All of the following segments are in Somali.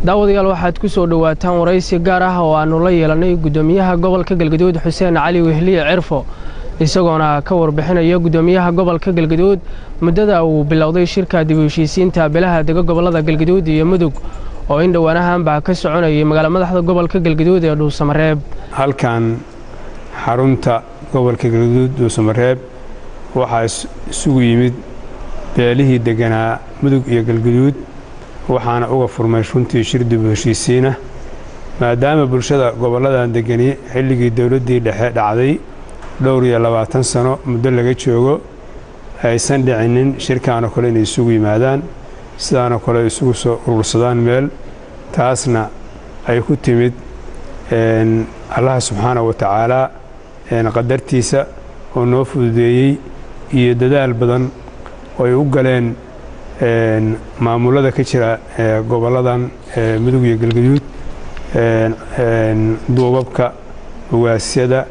daawadayaal waxaad ku soo dhawaataan wareysi gaar ah oo aanu la yeelanay gudoomiyaha gobolka Galgaduud Xuseen Cali Wehliye CIRFO isagoona ka warbixinaya gudoomiyaha gobolka Galgaduud muddada uu bilowday shirka dib u heshiisiinta beelaha dega gobolada Galgaduud iyo Mudug oo in dhawaanahan baa ka soconayay magaalada madaxda gobolka Galgaduud ee Dhuusamareeb halkan xarunta gobolka Galgaduud Dhuusamareeb waxa isugu yimid beelihii deganaa Mudug iyo Galgaduud waxaana uga furmay runtii shir dib u heshiisiina maadaama bulshada goboladan degani xilligii dawladii dhexe dhacday dhowr iyo 20 sano muddo laga joogo aysan dhicinin shirkaan kale inay isugu yimaadaan sidaan kale isugu soo urursadaan meel taasna ay ku timid Allah subhanahu wa ta'ala qadartiisa oo noo fududeeyay iyo dadaal badan oo ay u galeen maamulada ka jira goboladan Mudug iyo Galgaduud duubabka ugaasiyada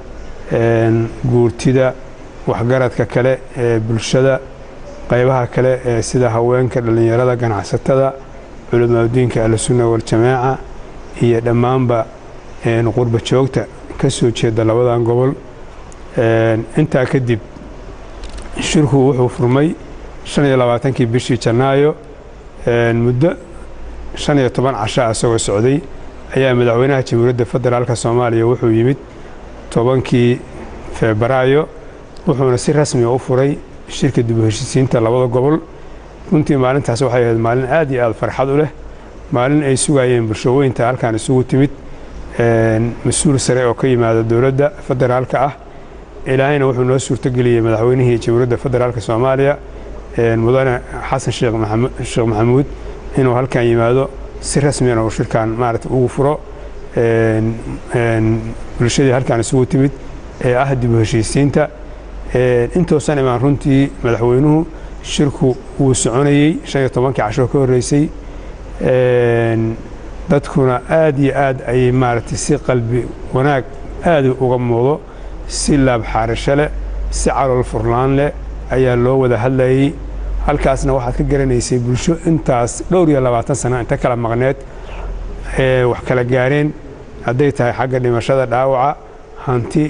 guurtida waxgaradka kale bulshada qaybaha kale sida haweenka dhalinyarada ganacsatada culimada al-sunna wal jamaa iyo dhamaanba qurba joogta ka soo jeeda labadan gobol inta kadib shirku wuxuu furmay 25 bishii Janaayo muddo 15 casho asoo socday ayaa madaxweynaha Jamhuuriyadda Federaalka Soomaaliya wuxuu yimid 10 Febraayo wuxuuna si rasmi ah u furay shirka dib u heshiisiinta labada gobol runtii maalintaas waxay ahayd maalin aad iyo aad farxad u leh maalin ay sugayeen bulshooyinka halkan isugu timid mas'uul sare oo ka yimaada dawladda federaalka ah ilaahayna wuxuu noo suurtageliyay madaxweynihii Jamhuuriyadda Federaalka Soomaaliya mudane Xasan Sheekh Maxamuud inuu halkan yimaado si rasmi ah oo shirkan maaragtay ugu furo bulshada halkan isugu timid ah dib u heshiisiinta intoosan imaan runtii madaxweynuhu shirku uu soconayay 15 casho ka horeysay dadkuna aad iyo aad ay maaragtay si qalbi wanaag aad uga muuqdo si laab xaarasho leh si calool furnaan leh ayaa loo wada hadlayay halkaasna waxaad ka garanaysay bulsho intaas dhowr iyo 20 sano inta kala maqneed wax kala gaareen haday tahay xagga dhimashada dhaawaca hanti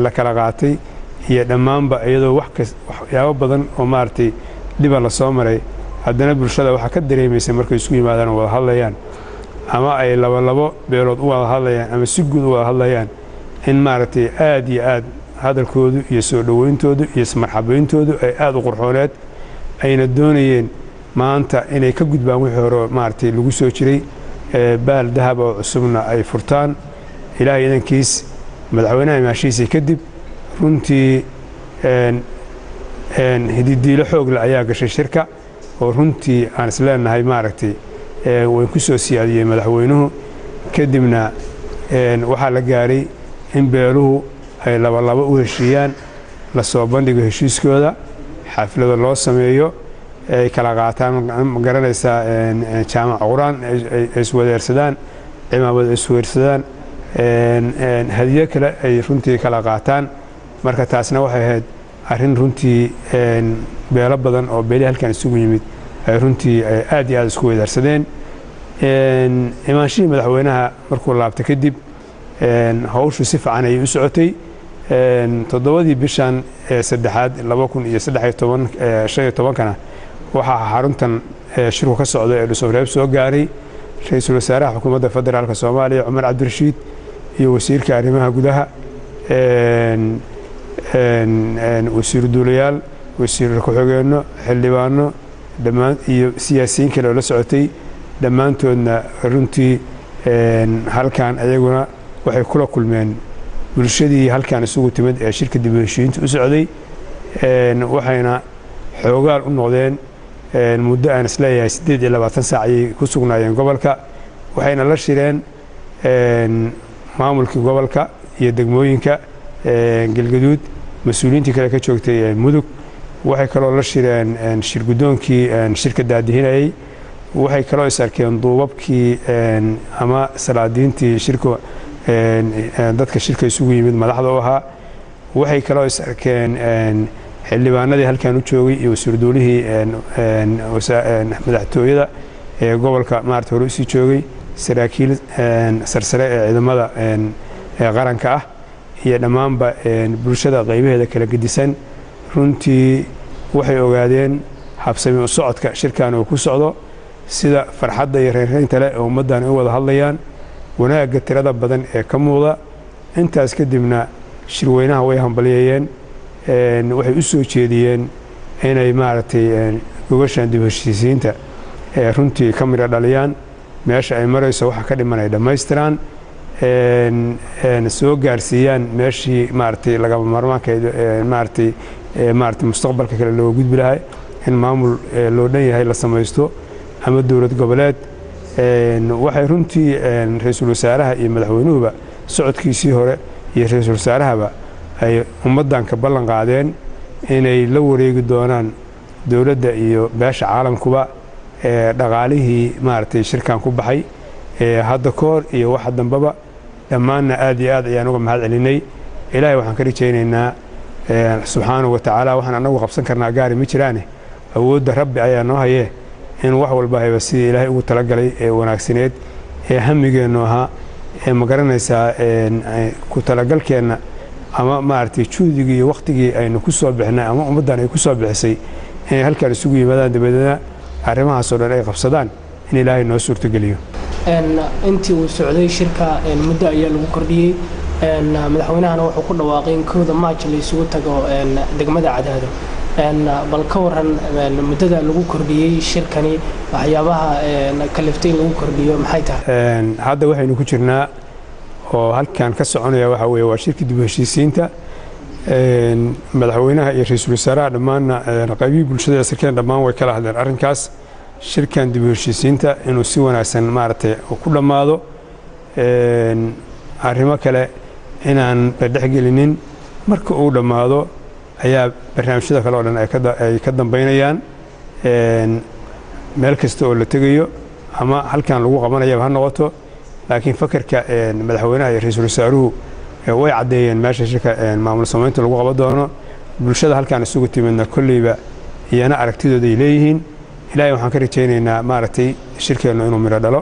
la kala qaatay iyo dhamaanba iyadoo waxyaabo badan oo maartay dhiba la soo maray haddana bulshada waxa ka dareemaysa markay isku yimaadaan wada hadlayaan ama ay laba beelood u wada hadlayaan ama si guud u wada hadlayaan in maartay aad iyo aad hadalkoodu iyo soo dhaweyntoodu iyo marxabayntoodu ay aad u qurxooneed ayna doonayeen maanta inay ka gudbaan wixii hore maartay lagu soo jiray baal dahab oo cusubna ay furtaan ilaahay idankiis madaxweynaha maashiisa kadib runtii hididiilo xoog leh ayaa gashay shirka oo runtii aan isleenahay maaragtay way ku soo siyaadiyay madaxweynuhu kadibna waxa la gaaray in beeluhu ay laba u heshiiyaan la soo bandhigo heshiiskooda xaflado loo sameeyo ay kala qaataan garanaysa jaamac quraan ay iswadeersadaan cimaamad isweersadaan hadiyo kale ay runtii kala qaataan marka taasna waxay ahayd arrin runtii beelo badan oo beeli halkan isugu yimid ay runtii aad iyo aad isku weersadeen imaanshii madaxweynaha markuu laabtay kadib hawshu si fiican ay u socotay 7 bishan saddexaad 2013 kana waxa xaruntan shirku ka socday ee Dhuusamareeb soo gaaray ra'iisul wasaaraha xukuumadda federaalka Soomaaliya Cumar Cabdirashiid iyo wasiirka arrimaha gudaha wasiir duuliyaal wasiir ku-xigeenno xildhibaano dhamaan iyo siyaasiyiin kale oo la socotay dhamaantoodna runtii halkan ayaguna waxay kula kulmeen bulshadii halkan isugu timid ee shirka dib u heshiisiinta u socday waxayna xoogaal u noqdeen muddo aan isleeyahay 28 saac ay ku sugnaayeen gobolka waxayna la shireen maamulka gobolka iyo degmooyinka Galgaduud mas'uuliyiinta kale ka joogtay Mudug waxay kaloo la shireen shir gudoonkii shirka daadihinayay waxay kaloo isarkeen duubabkii ama salaadiintii shirka dadka shirka isugu yimid madaxda u ahaa waxay kaloo isarkeen xildhibaanadii halkan u joogay iyo wasiir duulihii madaxtooyada gobolka maartay hore sii joogay saraakiil sarsare ee ciidamada qaranka ah iyo dhammaanba bulshada qaybaheeda kala gedisan runtii waxay ogaadeen habsami u socodka shirkan uu ku socdo sida farxadda iyo reeraynta leh ee ummaddan u wada hadlayaan wanaagga tirada badan ee ka muuqda intaas kadibna shirweynaha way hambalyeeyeen waxay u soo jeediyeen inay maaragtay gogashan dib u heshiisiinta runtii ka midho dhaliyaan meesha ay marayso waxa ka dhiman ay dhammaystiraan soo gaarsiiyaan meeshii maaragtay lagama maarmaanka maaragtay mustaqbalka kale loo gudbi lahay in maamul loo dhan yahay la samaysto ama dowlad goboleed waxay runtii ra'iisul wasaaraha iyo madaxweynuhuba socodkiisii hore iyo ra'iisul wasaarahaba ay ummaddan ka ballan qaadeen inay la wareegi doonaan dowladda iyo beesha caalamkuba dhaqaalihii maaragtay shirkan ku baxay hadda koor iyo waxa dambaba dhammaanna aad iyo aad ayaan uga mahad celinay ilaahay waxaan ka rajaynaynaa subxaanahu wa tacaala waxaan annagu qabsan karnaa gaari ma jiraane awoodda rabbi ayaa noo hayee in wax walba hayba sidii ilaahay ugu talagalay ee wanaagsaneed ee hamigeennu ahaa ee ma garanaysaa ku talagalkeenna ama maaragtay juhdigii iyo wakhtigii aynu ku soo bixinay ama ummaddan ay ku soo bixisay inay halkaan isugu yimaadaan dabadeedna arrimahaasoo dhan ay qabsadaan in ilaahay noo suurtogeliyo intii uu socday shirka muddo ayaa lagu kordhiyey madaxweynahana wuxuu ku dhawaaqay in 1 Maaj la isugu tago degmada Cadaado bal ka waran muddada lagu kordhiyey shirkani waxyaabaha kaliftay in lagu kordhiyo maxay tahay hadda waxaynu ku jirnaa oo halkan ka soconaya waxa weeye waa shirkii dib u heshiisiinta madaxweynaha iyo ra'iisul wasaaraha dhammaanna qaybihii bulshada ee sarkeen dhammaan way kala hadleen arrinkaas shirkan dib u heshiisiinta inuu si wanaagsan maaragtay ku dhammaado arrimo kale inaan la dhexgelinin marka uu dhammaado ayaa barnaamijyada kale oo dhan ay ka dambaynayaan meel kasta oo la tegayo ama halkan lagu qabanayaba ha noqoto laakiin fakarka madaxweynaha iyo ra'iisul wasaaruhu way caddeeyeen meesha shirka maamul samaynta lagu qaban doono bulshada halkan isugu timidna kolleyba iyana aragtidooda ay leeyihiin ilaahay waxaan ka rajaynaynaa maaragtay shirkeennu inuu midho dhalo